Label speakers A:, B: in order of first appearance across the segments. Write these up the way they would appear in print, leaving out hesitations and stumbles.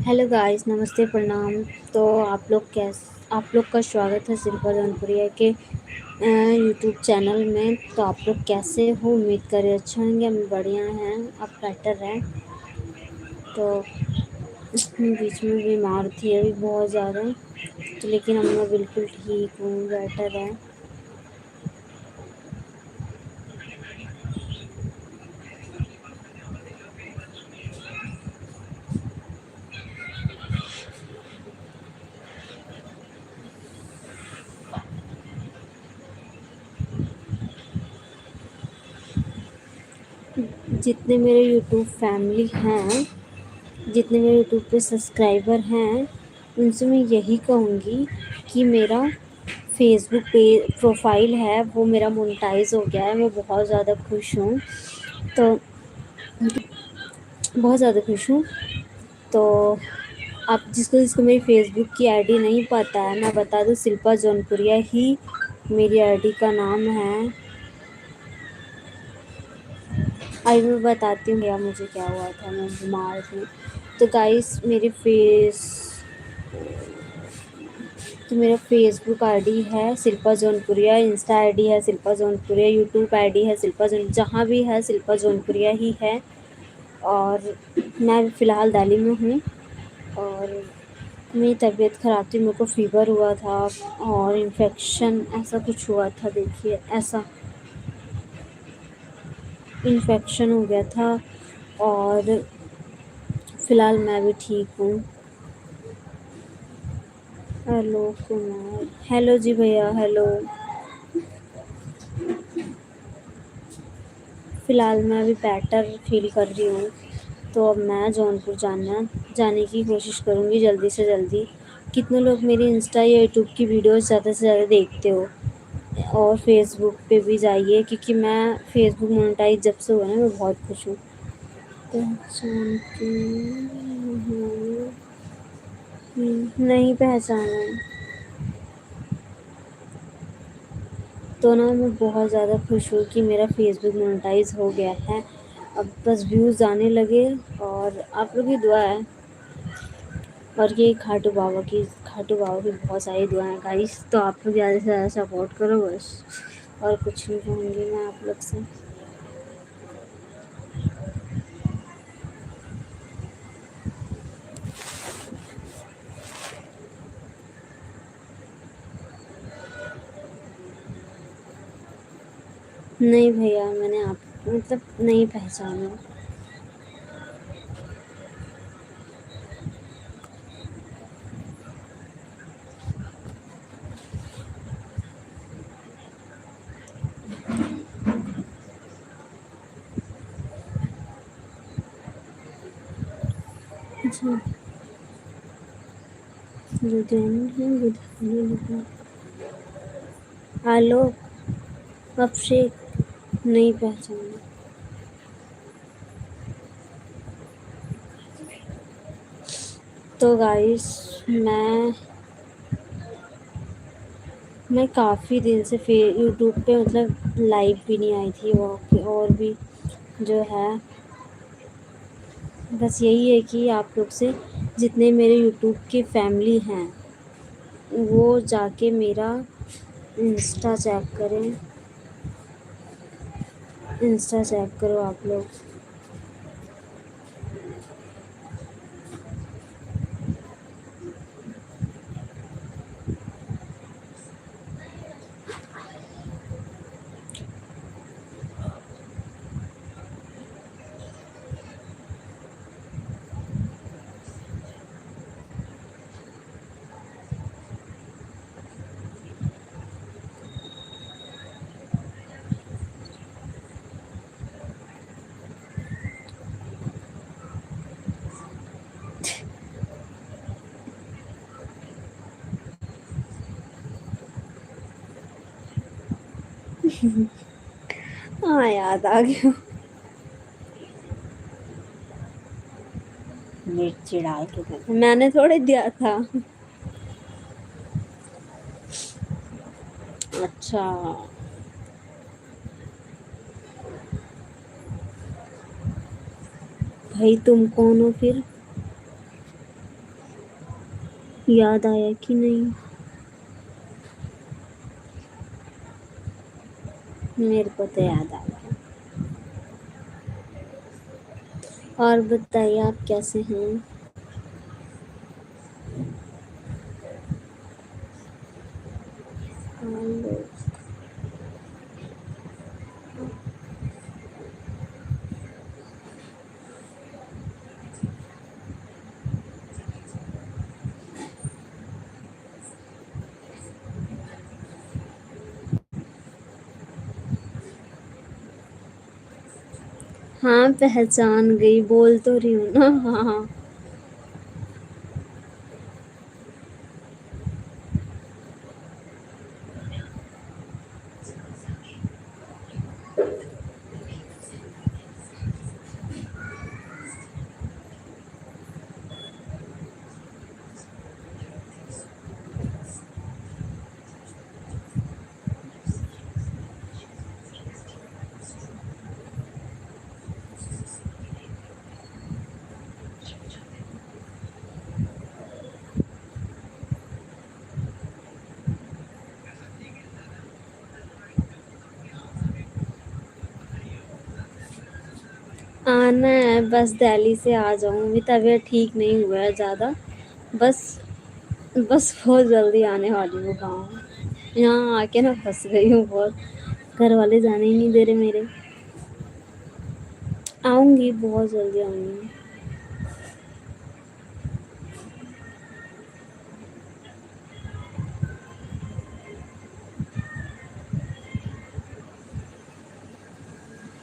A: Hello guys, नमस्ते, प्रणाम। तो आप लोग का स्वागत है शिल्पा जौनपुरिया के यूट्यूब चैनल में। तो आप लोग कैसे हो? उम्मीद करें अच्छे होंगे। हम बढ़िया हैं, आप बेटर हैं। तो बीच में बीमार थी अभी बहुत ज़्यादा, तो लेकिन अब मैं बिल्कुल ठीक हूँ, बेटर है। जितने मेरे यूट्यूब फैमिली हैं, जितने मेरे यूट्यूब पे सब्सक्राइबर हैं, उनसे मैं यही कहूँगी कि मेरा फेसबुक पे प्रोफाइल है वो मेरा मोनेटाइज हो गया है। मैं बहुत ज़्यादा खुश हूँ। तो बहुत ज़्यादा खुश हूँ। तो आप जिसको जिसको मेरी फेसबुक की आईडी नहीं पता है, मैं बता दूँ, शिल्पा जौनपुरिया ही मेरी आईडी का नाम है। अभी मैं बताती हूँ भैया मुझे क्या हुआ था, मैं बीमार थी। तो गाइस, तो मेरा फेसबुक आईडी है शिल्पा जौनपुरिया, इंस्टा आईडी है शिल्पा जौनपुरिया, यूट्यूब आईडी है शिल्पा जौन, जहाँ भी है शिल्पा जौनपुरिया ही है। और मैं फ़िलहाल दिल्ली में हूँ। और मेरी तबीयत ख़राब थी, मेरे को फ़ीवर हुआ था और इन्फेक्शन ऐसा कुछ हुआ था। देखिए, ऐसा इन्फेक्शन हो गया था। और फ़िलहाल मैं भी ठीक हूँ। हेलो कुमार, हेलो जी भैया, हेलो। फ़िलहाल मैं अभी बेटर फ़ील कर रही हूँ। तो अब मैं जौनपुर जाने की कोशिश करूँगी जल्दी से जल्दी। कितने लोग मेरी इंस्टा या यूट्यूब की वीडियोस ज़्यादा से ज़्यादा देखते हो? और फेसबुक पे भी जाइए, क्योंकि मैं फेसबुक मोनेटाइज जब से हुआ ना, मैं बहुत खुश हूँ। पहचानती हूँ। नहीं पहचाना। तो ना मैं बहुत ज़्यादा खुश हूँ कि मेरा फेसबुक मोनेटाइज हो गया है। अब बस व्यूज़ आने लगे और आप लोग की दुआ है। और ये खाटू बाबा की बहुत सारी दुआएं गाइस। तो आप लोग ज़्यादा से ज़्यादा सपोर्ट करो बस। और कुछ नहीं कहूँगी मैं आप लोग से। नहीं भैया, मैंने आप मतलब नहीं पहचाना। अच्छा, लुधियाना है, लुधियाना। आलोक, अभिषेक, नहीं पहचाना। तो गाइस, मैं काफ़ी दिन से यूट्यूब पे मतलब लाइव भी नहीं आई थी। और भी जो है, बस यही है कि आप लोग से, जितने मेरे यूट्यूब की फैमिली हैं, वो जाके मेरा इंस्टा चेक करें। इंस्टा चेक करो आप लोग। हाँ, याद आ गया। मिर्ची डाल के देना, मैंने थोड़े दिया था। अच्छा, भाई तुम कौन हो फिर? याद आया कि नहीं? मेरे को तो याद आ गया। और बताइए आप कैसे हैं? हेलो। हाँ, पहचान गई, बोल तो रही हूँ ना। हाँ। आना है, बस दिल्ली से आ जाऊँ, अभी तबीयत ठीक नहीं हुआ है ज़्यादा। बस बस बहुत जल्दी आने वाली हूँ गाँव। यहाँ आके ना फँस गई हूँ बहुत, घर वाले जाने ही नहीं दे रहे मेरे। आऊँगी, बहुत जल्दी आऊँगी।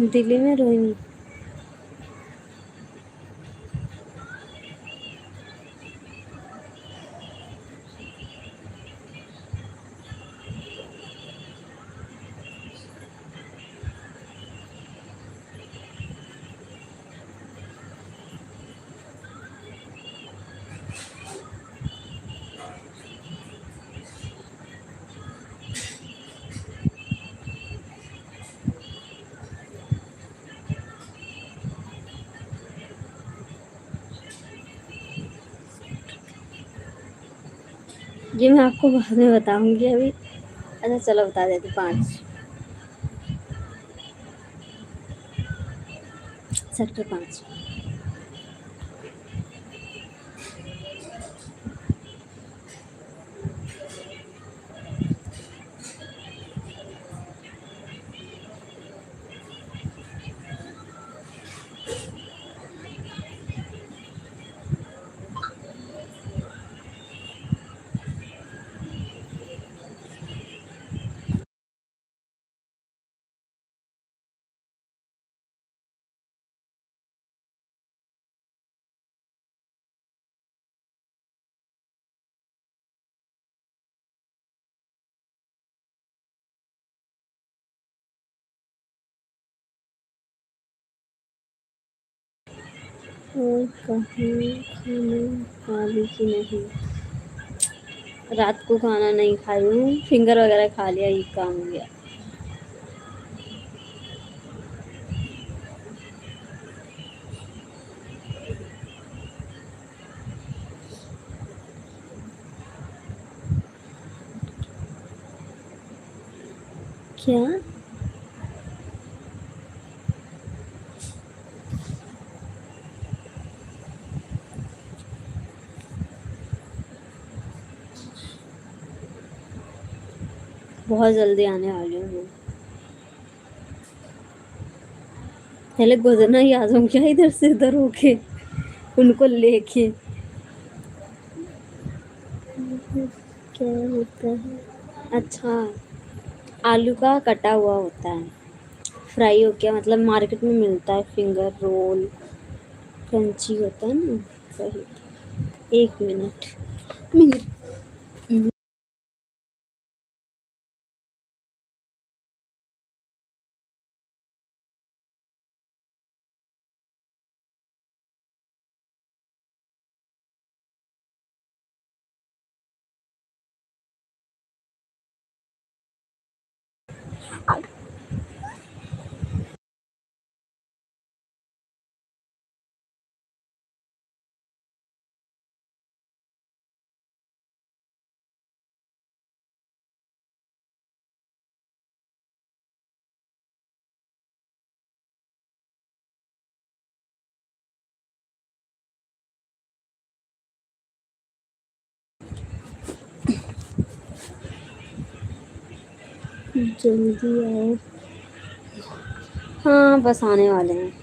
A: दिल्ली में रोहिणी। ये मैं आपको बाद में बताऊँगी अभी। अच्छा चलो बता देती 5, सेक्टर 5। और कहीं खाना खा ली कि नहीं? रात को खाना नहीं खाई हूँ, फिंगर वगैरह खा लिया, ये काम हो गया। क्या? बहुत जल्दी आने वाली हूँ मैं। पहले गुजरना ही आ जाऊँ क्या इधर से उधर होके, उनको लेके। क्या होता है? अच्छा, आलू का कटा हुआ होता है, फ्राई हो गया, मतलब मार्केट में मिलता है, फिंगर रोल क्रंची होता है ना, वही। 1 मिनट। मिनट। जल्दी आओ। हाँ बस आने वाले हैं।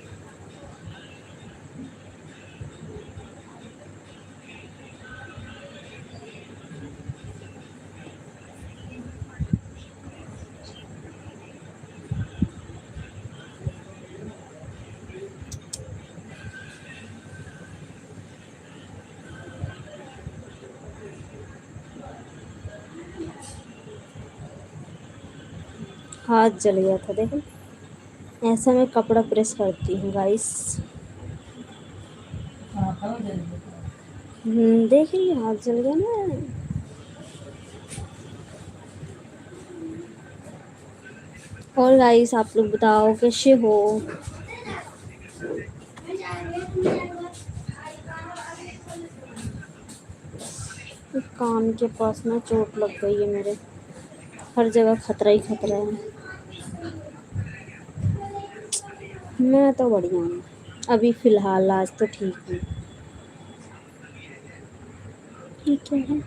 A: हाथ जल गया था देखो। ऐसा मैं कपड़ा प्रेस करती हूँ गाइस। देख रही हाथ जल गया ना। और गाइस आप लोग बताओ कैसे हो। कान के पास ना चोट लग गई है मेरे। हर जगह खतरा ही खतरा है। मैं तो बढ़िया हूँ। अभी फ़िलहाल आज तो ठीक हूँ। ठीक है।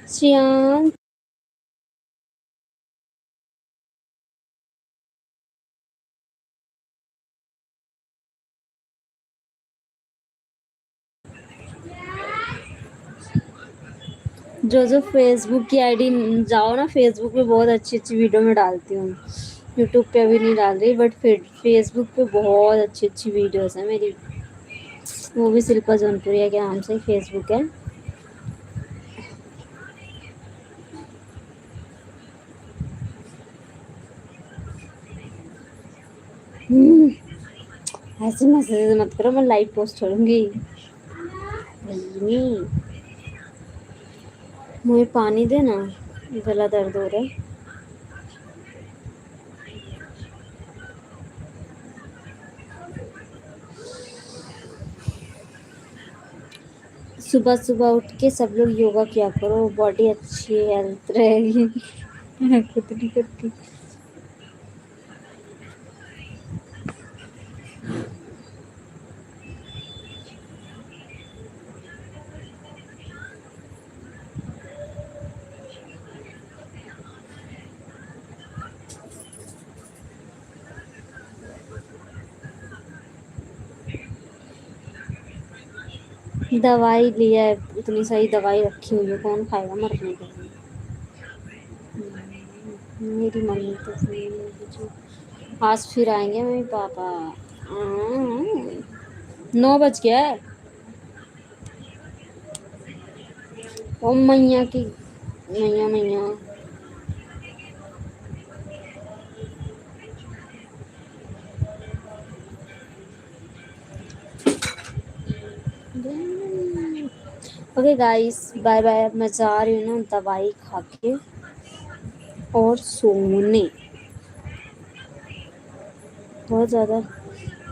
A: श्रेयांश जो फेसबुक की आईडी जाओ ना, फेसबुक पे बहुत अच्छी अच्छी वीडियो में डालती हूँ। यूट्यूब पे अभी नहीं डाल रही, बट फिर फेसबुक पे बहुत अच्छी अच्छी वीडियोस हैं मेरी। वो भी शिल्पा जौनपुरिया के नाम से फेसबुक है। ऐसे मैसेज मत करो, मैं लाइव पोस्ट करूँगी। नहीं, मुझे पानी देना, गला दर्द हो रहा है। सुबह सुबह उठ के सब लोग योगा किया करो, बॉडी अच्छी हेल्थ रहेगी। मैं खुद नहीं करती। दवाई लिया है, इतनी सारी दवाई रखी हुई है, कौन खाएगा मरने के लिए। मेरी मम्मी तो आज फिर आएंगे मेरे पापा। 9 बज गया है। ओ मैया की मैया मैया। Okay guys, bye bye. मैं जा रही हूँ ना दवाई खा के और सोने। बहुत ज़्यादा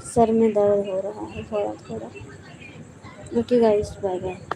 A: सर में दर्द हो रहा है थोड़ा थोड़ा। Okay guys, bye bye.